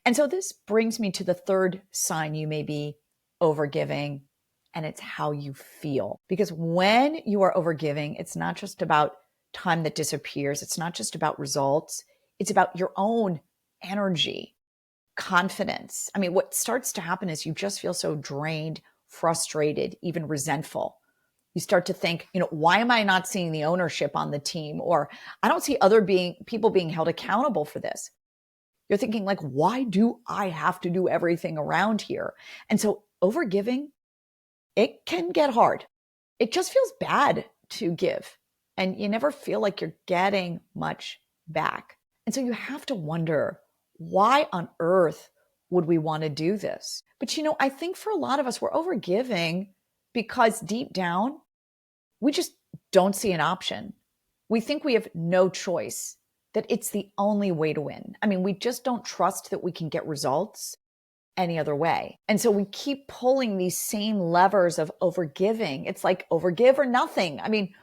And so this brings me to the third sign you may be overgiving, and it's how you feel. Because when you are overgiving, it's not just about time that disappears. It's not just about results. It's about your own energy, confidence. I mean, what starts to happen is you just feel so drained, frustrated, even resentful. You start to think, why am I not seeing the ownership on the team? Or I don't see other people being held accountable for this. You're thinking like, why do I have to do everything around here? And so overgiving, it can get hard. It just feels bad to give, and you never feel like you're getting much back. And so you have to wonder, why on earth would we want to do this? But I think for a lot of us, we're overgiving because deep down, we just don't see an option. We think we have no choice, that it's the only way to win. I mean, we just don't trust that we can get results any other way. And so we keep pulling these same levers of overgiving. It's like overgive or nothing. I mean,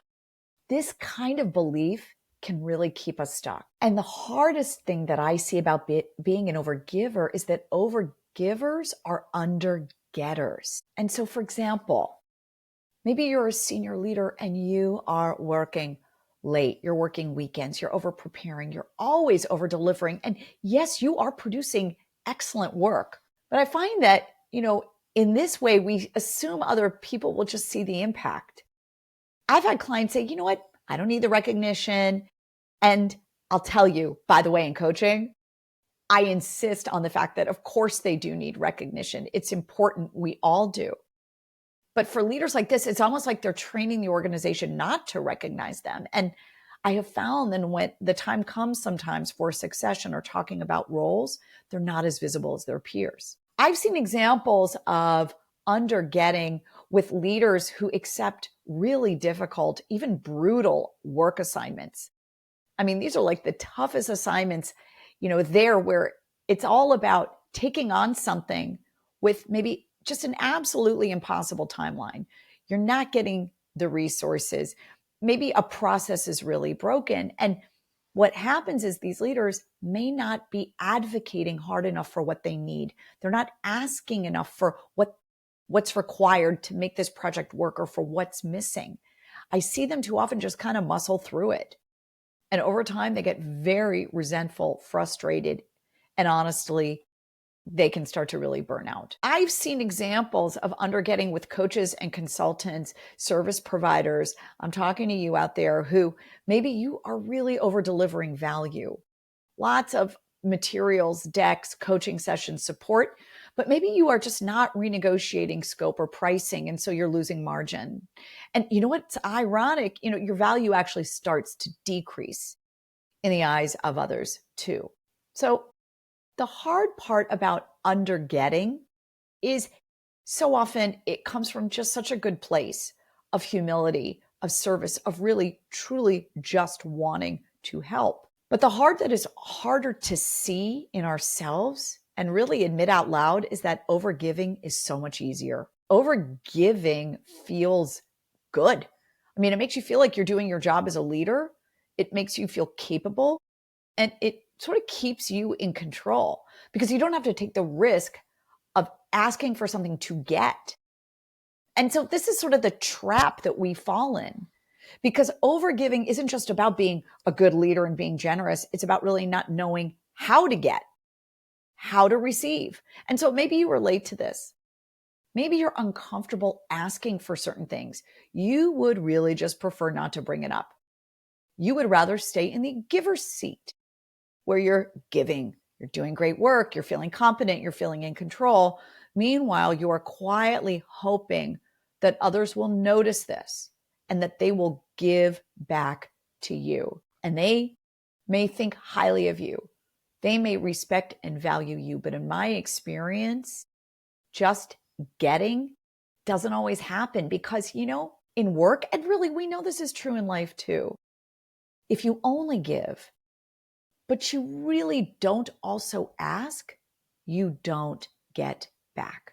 this kind of belief can really keep us stuck. And the hardest thing that I see about being an overgiver is that overgivers are undergetters. And so, for example, maybe you're a senior leader and you are working late, you're working weekends, you're over preparing, you're always over delivering. And yes, you are producing excellent work. But I find that, in this way, we assume other people will just see the impact. I've had clients say, you know what? I don't need the recognition. And I'll tell you, by the way, in coaching, I insist on the fact that, of course, they do need recognition. It's important. We all do. But for leaders like this, it's almost like they're training the organization not to recognize them. And I have found that when the time comes sometimes for succession or talking about roles, they're not as visible as their peers. I've seen examples of undergetting with leaders who accept really difficult, even brutal work assignments. I mean, these are like the toughest assignments, where it's all about taking on something with maybe just an absolutely impossible timeline. You're not getting the resources. Maybe a process is really broken. And what happens is these leaders may not be advocating hard enough for what they need. They're not asking enough for what's required to make this project work or for what's missing. I see them too often just kind of muscle through it. And over time, they get very resentful, frustrated, and honestly, they can start to really burn out. I've seen examples of undergetting with coaches and consultants, service providers. I'm talking to you out there who maybe you are really over delivering value. Lots of materials, decks, coaching sessions, support, but maybe you are just not renegotiating scope or pricing, and so you're losing margin. And you know what's ironic? Your value actually starts to decrease in the eyes of others too. So the hard part about undergetting is so often it comes from just such a good place of humility, of service, of really, truly just wanting to help. But the hard that is harder to see in ourselves and really admit out loud is that overgiving is so much easier. Overgiving feels good. I mean, it makes you feel like you're doing your job as a leader. It makes you feel capable, and it sort of keeps you in control because you don't have to take the risk of asking for something to get. And so this is sort of the trap that we fall in, because overgiving isn't just about being a good leader and being generous. It's about really not knowing how to get, how to receive. And so maybe you relate to this. Maybe you're uncomfortable asking for certain things. You would really just prefer not to bring it up. You would rather stay in the giver's seat where you're giving, you're doing great work, you're feeling competent, you're feeling in control. Meanwhile, you are quietly hoping that others will notice this and that they will give back to you. And they may think highly of you. They may respect and value you. But in my experience, just getting doesn't always happen because, in work, and really we know this is true in life too, if you only give, but you really don't also ask, you don't get back.